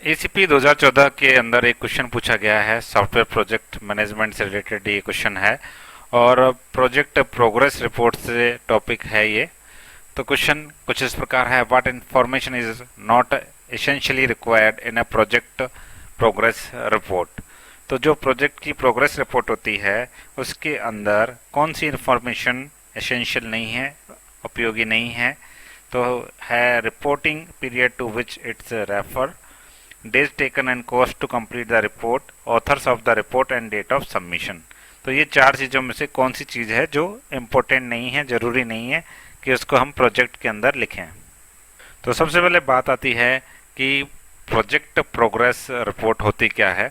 ACP 2014 के अंदर एक क्वेश्चन पूछा गया है, सॉफ्टवेयर प्रोजेक्ट मैनेजमेंट से रिलेटेड ये क्वेश्चन है और प्रोजेक्ट प्रोग्रेस रिपोर्ट से टॉपिक है ये। तो क्वेश्चन कुछ इस प्रकार है, what information is not essentially required in a project progress report. तो जो प्रोजेक्ट की प्रोग्रेस रिपोर्ट होती है उसके अंदर कौन सी इंफॉर्मेशन एसेंशियल नहीं है, उपयोगी नहीं है। तो है reporting period to which it's refer, days taken and cost to complete the report, authors of the report and date of submission. तो ये चार चीज़ों में से कौन सी चीज़ है जो इम्पोर्टेंट नहीं है, ज़रूरी नहीं है कि उसको हम प्रोजेक्ट के अंदर लिखें। तो सबसे पहले बात आती है कि प्रोजेक्ट प्रोग्रेस रिपोर्ट होती क्या है।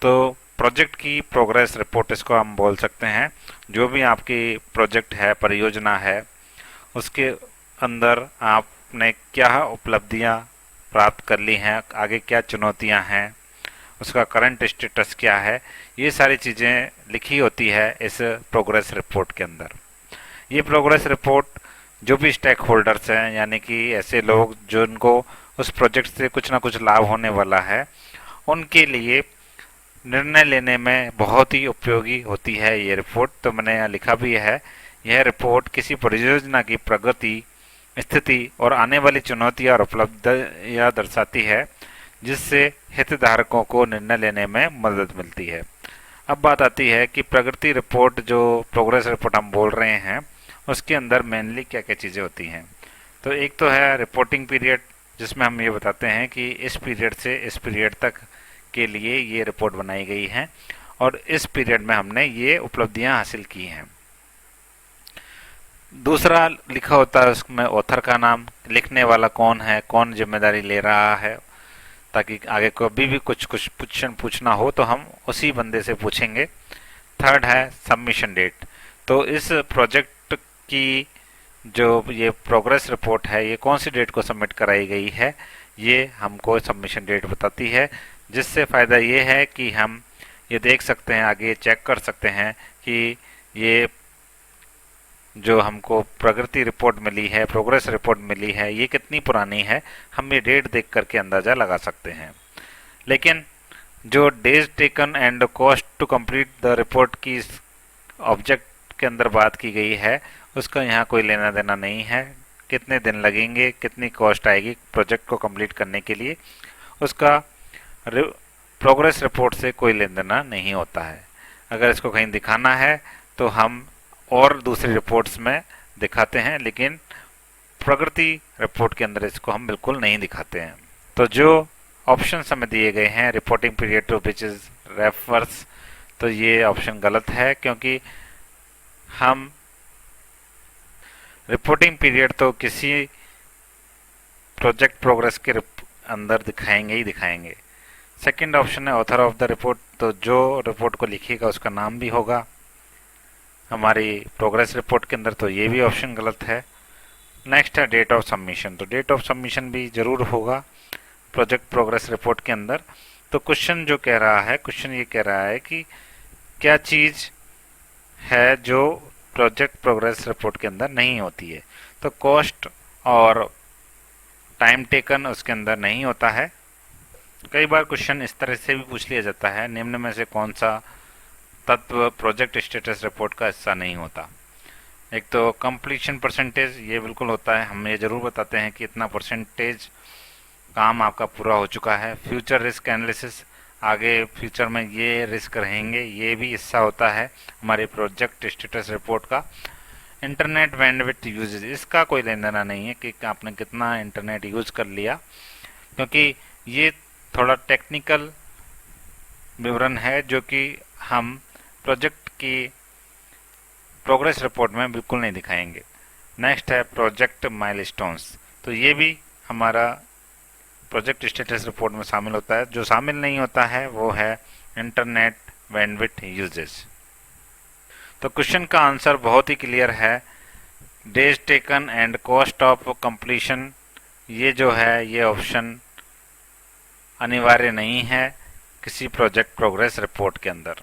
तो प्रोजेक्ट की प्रोग्रेस रिपोर्ट इसको हम बोल सकते हैं। जो भी आपकी प्रोजेक्ट है, परियोजना है, उसके अंदर आपने क्या उपलब्धियां प्राप्त कर ली हैं, आगे क्या चुनौतियां हैं, उसका करंट स्टेटस क्या है, ये सारी चीज़ें लिखी होती है इस प्रोग्रेस रिपोर्ट के अंदर। ये प्रोग्रेस रिपोर्ट जो भी स्टेक होल्डर्स हैं, यानी कि ऐसे लोग जिनको उस प्रोजेक्ट से कुछ ना कुछ लाभ होने वाला है, उनके लिए निर्णय लेने में बहुत ही उपयोगी होती है ये रिपोर्ट। तो मैंने यहाँ लिखा भी है, यह रिपोर्ट किसी परियोजना की प्रगति, स्थिति और आने वाली चुनौतियां और उपलब्धियां दर्शाती है, जिससे हितधारकों को निर्णय लेने में मदद मिलती है। अब बात आती है कि प्रगति रिपोर्ट, जो प्रोग्रेस रिपोर्ट हम बोल रहे हैं, उसके अंदर मेनली क्या क्या चीज़ें होती हैं। तो एक तो है रिपोर्टिंग पीरियड, जिसमें हम ये बताते हैं कि इस पीरियड से इस पीरियड तक के लिए ये रिपोर्ट बनाई गई है और इस पीरियड में हमने ये उपलब्धियां हासिल की हैं। दूसरा लिखा होता है उसमें ऑथर का नाम, लिखने वाला कौन है, कौन जिम्मेदारी ले रहा है, ताकि आगे कभी भी कुछ क्वेश्चन पूछना हो तो हम उसी बंदे से पूछेंगे। थर्ड है सबमिशन डेट। तो इस प्रोजेक्ट की जो ये प्रोग्रेस रिपोर्ट है, ये कौन सी डेट को सबमिट कराई गई है, ये हमको सबमिशन डेट बताती है। जिससे फ़ायदा ये है कि हम ये देख सकते हैं, आगे चेक कर सकते हैं कि ये जो हमको प्रगति रिपोर्ट मिली है, प्रोग्रेस रिपोर्ट मिली है, ये कितनी पुरानी है। हम ये डेट देख करके अंदाज़ा लगा सकते हैं। लेकिन जो days taken and cost to complete the report की ऑब्जेक्ट के अंदर बात की गई है, उसका यहाँ कोई लेना देना नहीं है। कितने दिन लगेंगे, कितनी कॉस्ट आएगी प्रोजेक्ट को कंप्लीट करने के लिए, उसका प्रोग्रेस रिपोर्ट से कोई लेना देना नहीं होता है। अगर इसको कहीं दिखाना है तो हम और दूसरी रिपोर्ट्स में दिखाते हैं, लेकिन प्रगति रिपोर्ट के अंदर इसको हम बिल्कुल नहीं दिखाते हैं। तो जो ऑप्शन हमें दिए गए हैं, reporting period to which is refers, तो ये ऑप्शन गलत है, क्योंकि हम रिपोर्टिंग पीरियड तो किसी प्रोजेक्ट प्रोग्रेस के अंदर दिखाएंगे ही दिखाएंगे। सेकंड ऑप्शन है ऑथर ऑफ द रिपोर्ट, तो जो रिपोर्ट को लिखिएगा उसका नाम भी होगा हमारी प्रोग्रेस रिपोर्ट के अंदर, तो ये भी ऑप्शन गलत है। नेक्स्ट है डेट ऑफ सबमिशन, तो डेट ऑफ सबमिशन भी जरूर होगा प्रोजेक्ट प्रोग्रेस रिपोर्ट के अंदर। तो क्वेश्चन जो कह रहा है, क्वेश्चन ये कह रहा है कि क्या चीज़ है जो प्रोजेक्ट प्रोग्रेस रिपोर्ट के अंदर नहीं होती है। तो कॉस्ट और टाइम टेकन उसके अंदर नहीं होता है। कई बार क्वेश्चन इस तरह से भी पूछ लिया जाता है, निम्न में से कौन सा तत्व प्रोजेक्ट स्टेटस रिपोर्ट का हिस्सा नहीं होता। एक तो कंप्लीशन परसेंटेज, ये बिल्कुल होता है, हम ये जरूर बताते हैं कि इतना परसेंटेज काम आपका पूरा हो चुका है। फ्यूचर रिस्क एनालिसिस, आगे फ्यूचर में ये रिस्क रहेंगे, ये भी हिस्सा होता है हमारे प्रोजेक्ट स्टेटस रिपोर्ट का। इंटरनेट बैंडविड्थ यूजेज, इसका कोई लेना देना नहीं है कि आपने कितना इंटरनेट यूज कर लिया, क्योंकि ये थोड़ा टेक्निकल विवरण है जो कि हम प्रोजेक्ट की प्रोग्रेस रिपोर्ट में बिल्कुल नहीं दिखाएंगे। नेक्स्ट है प्रोजेक्ट माइलस्टोन्स, तो ये भी हमारा प्रोजेक्ट स्टेटस रिपोर्ट में शामिल होता है। जो शामिल नहीं होता है वो है इंटरनेट बैंडविड्थ यूजेज। तो क्वेश्चन का आंसर बहुत ही क्लियर है, days taken and cost of completion, ये जो है ये ऑप्शन अनिवार्य नहीं है किसी प्रोजेक्ट प्रोग्रेस रिपोर्ट के अंदर।